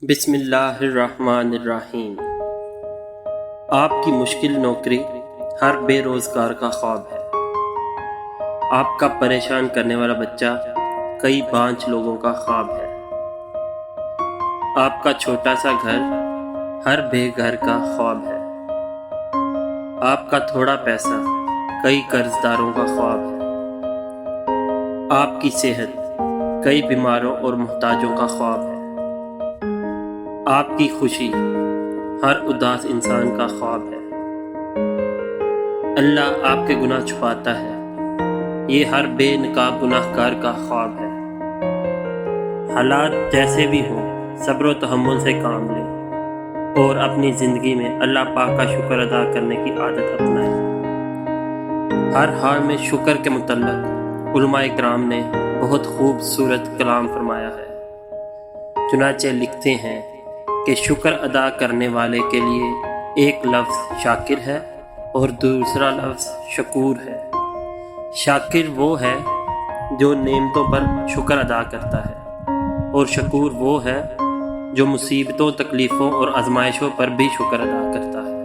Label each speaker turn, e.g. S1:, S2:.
S1: بسم اللہ الرحمن الرحیم۔ آپ کی مشکل نوکری ہر بے روزگار کا خواب ہے۔ آپ کا پریشان کرنے والا بچہ کئی بانجھ لوگوں کا خواب ہے۔ آپ کا چھوٹا سا گھر ہر بے گھر کا خواب ہے۔ آپ کا تھوڑا پیسہ کئی قرض داروں کا خواب ہے۔ آپ کی صحت کئی بیماروں اور محتاجوں کا خواب ہے۔ آپ کی خوشی ہر اداس انسان کا خواب ہے۔ اللہ آپ کے گناہ چھپاتا ہے، یہ ہر بے نقاب گناہ گار کا خواب ہے۔ حالات جیسے بھی ہوں صبر و تحمل سے کام لیں اور اپنی زندگی میں اللہ پاک کا شکر ادا کرنے کی عادت اپنائیں۔ ہر حال میں شکر کے متعلق علماء کرام نے بہت خوبصورت کلام فرمایا ہے۔ چنانچہ لکھتے ہیں کہ شکر ادا کرنے والے کے لیے ایک لفظ شاکر ہے اور دوسرا لفظ شکور ہے۔ شاکر وہ ہے جو نعمتوں پر شکر ادا کرتا ہے، اور شکور وہ ہے جو مصیبتوں، تکلیفوں اور آزمائشوں پر بھی شکر ادا کرتا ہے۔